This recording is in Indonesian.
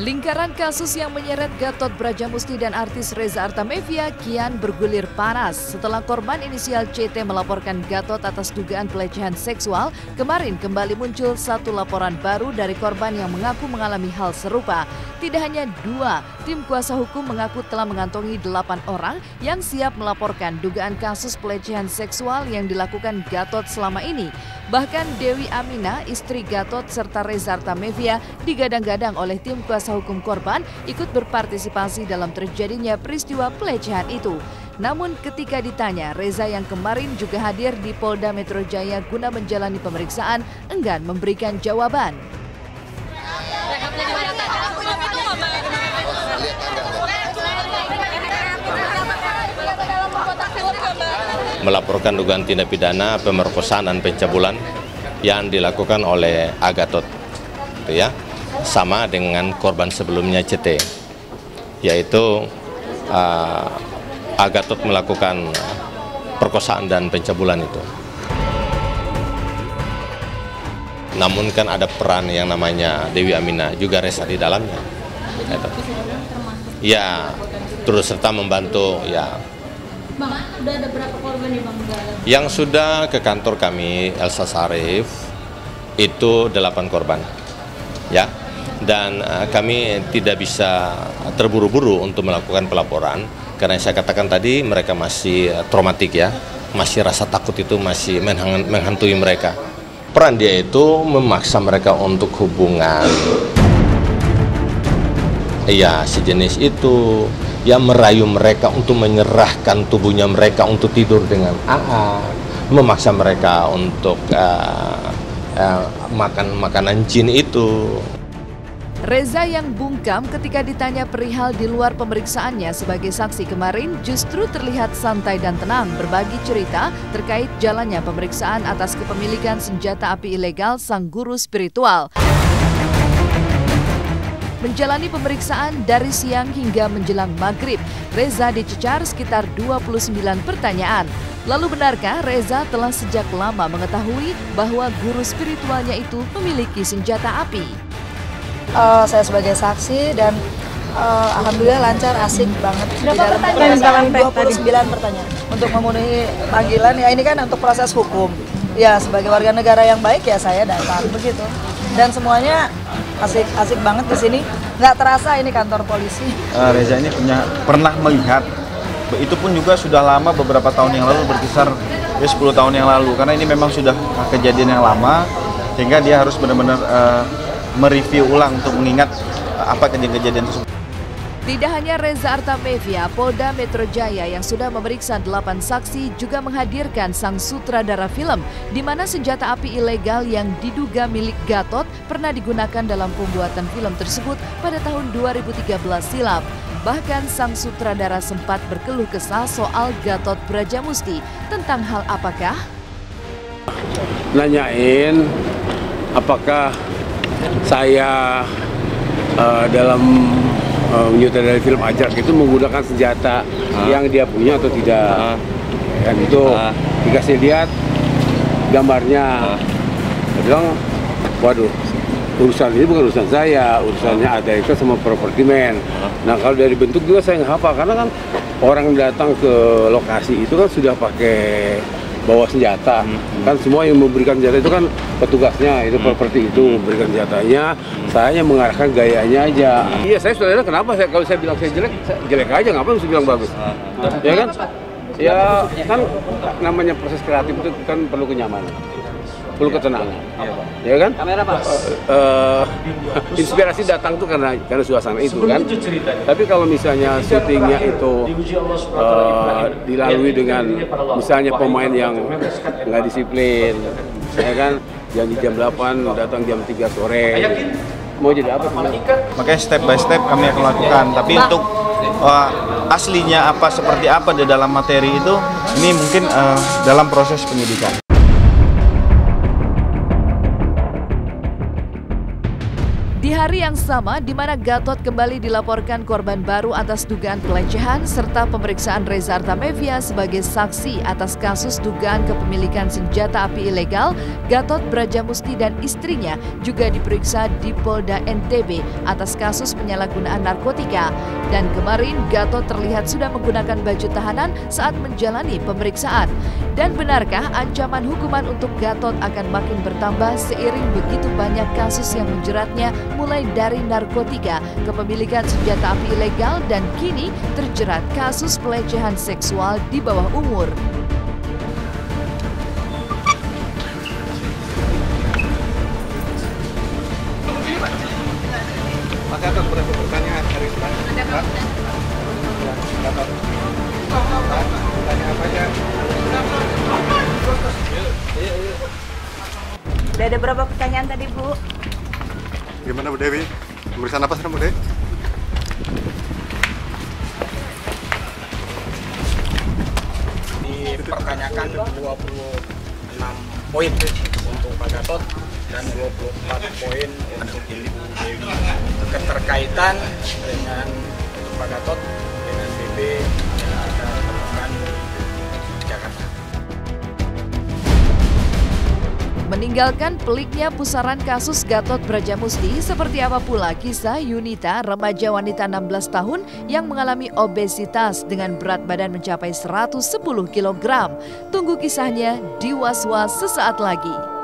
Lingkaran kasus yang menyeret Gatot Brajamusti dan artis Reza Artamevia kian bergulir panas. Setelah korban inisial CT melaporkan Gatot atas dugaan pelecehan seksual, kemarin kembali muncul satu laporan baru dari korban yang mengaku mengalami hal serupa. Tidak hanya dua, tim kuasa hukum mengaku telah mengantongi 8 orang yang siap melaporkan dugaan kasus pelecehan seksual yang dilakukan Gatot selama ini. Bahkan Dewi Aminah, istri Gatot serta Reza Artamevia digadang-gadang oleh tim kuasa hukum korban ikut berpartisipasi dalam terjadinya peristiwa pelecehan itu. Namun ketika ditanya, Reza yang kemarin juga hadir di Polda Metro Jaya guna menjalani pemeriksaan enggan memberikan jawaban. Melaporkan dugaan tindak pidana pemerkosaan dan pencabulan yang dilakukan oleh Gatot, itu ya, sama dengan korban sebelumnya CT, yaitu Gatot melakukan perkosaan dan pencabulan itu. Namun kan ada peran yang namanya Dewi Aminah, juga Reza di dalamnya. Ya, turut serta membantu ya. Bang, udah ada berapa korban nih Bang? Yang sudah ke kantor kami, Elsa Sarif, itu 8 korban. Ya, dan kami tidak bisa terburu-buru untuk melakukan pelaporan, karena saya katakan tadi mereka masih traumatik ya, masih rasa takut itu masih menghantui mereka. Peran dia itu memaksa mereka untuk hubungan. Iya, sejenis itu, ya, merayu mereka untuk menyerahkan tubuhnya mereka untuk tidur dengan AA, memaksa mereka untuk makan makanan jin itu. Reza yang bungkam ketika ditanya perihal di luar pemeriksaannya sebagai saksi kemarin justru terlihat santai dan tenang berbagi cerita terkait jalannya pemeriksaan atas kepemilikan senjata api ilegal sang guru spiritual. Menjalani pemeriksaan dari siang hingga menjelang maghrib, Reza dicecar sekitar 29 pertanyaan. Lalu benarkah Reza telah sejak lama mengetahui bahwa guru spiritualnya itu memiliki senjata api? Saya sebagai saksi dan alhamdulillah lancar, asik banget. Berapa pertanyaan? 29 pertanyaan. Untuk memenuhi panggilan, ya ini kan untuk proses hukum. Ya sebagai warga negara yang baik ya saya datang begitu. Dan semuanya asik banget di sini. Nggak terasa ini kantor polisi. Reza ini pernah melihat, itu pun juga sudah lama, beberapa tahun yang lalu, berkisar 10 tahun yang lalu. Karena ini memang sudah kejadian yang lama, sehingga dia harus benar-benar mereview ulang untuk mengingat apa kejadian tersebut. Tidak hanya Reza Artamevia, Polda Metro Jaya yang sudah memeriksa 8 saksi juga menghadirkan sang sutradara film di mana senjata api ilegal yang diduga milik Gatot pernah digunakan dalam pembuatan film tersebut pada tahun 2013 silam. Bahkan sang sutradara sempat berkeluh kesah soal Gatot Brajamusti. Tentang hal apakah? Nanyain apakah saya dalam menyutradarai film Ajak itu menggunakan senjata yang dia punya atau tidak. Kan itu dikasih lihat gambarnya. Dia bilang, waduh, urusan ini bukan urusan saya, urusannya ada itu sama properti man. Nah kalau dari bentuk juga saya nggak hafal, karena kan orang datang ke lokasi itu kan sudah pakai bawa senjata. Kan semua yang memberikan senjata itu kan petugasnya, itu properti itu memberikan senjatanya. Saya hanya mengarahkan gayanya aja. Iya, saya saudara, kenapa kalau saya bilang saya jelek aja, ngapain mesti bilang bagus? Ya kan? Ya kan namanya proses kreatif itu kan perlu kenyamanan, perlu ketenangan. Ya kan? Kamera Pak. Inspirasi datang tuh karena suasana itu kan. Tapi kalau misalnya syutingnya itu dilalui dengan misalnya pemain yang nggak disiplin, ya kan, janji jam 8 datang jam 3 sore, mau jadi apa? Makanya step by step kami akan lakukan. Tapi untuk aslinya apa, seperti apa di dalam materi itu, ini mungkin dalam proses penyidikan. Di hari yang sama, di mana Gatot kembali dilaporkan korban baru atas dugaan pelecehan serta pemeriksaan Reza Artamevia sebagai saksi atas kasus dugaan kepemilikan senjata api ilegal, Gatot Brajamusti dan istrinya juga diperiksa di Polda NTB atas kasus penyalahgunaan narkotika. Dan kemarin Gatot terlihat sudah menggunakan baju tahanan saat menjalani pemeriksaan. Dan benarkah ancaman hukuman untuk Gatot akan makin bertambah seiring begitu banyak kasus yang menjeratnya, mulai dari narkotika, kepemilikan senjata api ilegal, dan kini terjerat kasus pelecehan seksual di bawah umur. Mas Gatot, berapa pertanyaan hari ini? Tanya apa aja? Udah ada berapa pertanyaan tadi, Bu? Gimana Bu Dewi? Pemeriksaan apa sekarang Bu Dewi? Dipertanyakan 26 poin untuk Pak Gatot dan 24 poin untuk Ibu Dewi. Keterkaitan dengan Pak Gatot dengan BB yang kita temukan di Jakarta. Meninggalkan peliknya pusaran kasus Gatot Brajamusti, seperti apa pula kisah Yunita, remaja wanita 16 tahun yang mengalami obesitas dengan berat badan mencapai 110 kg. Tunggu kisahnya di Was-Was sesaat lagi.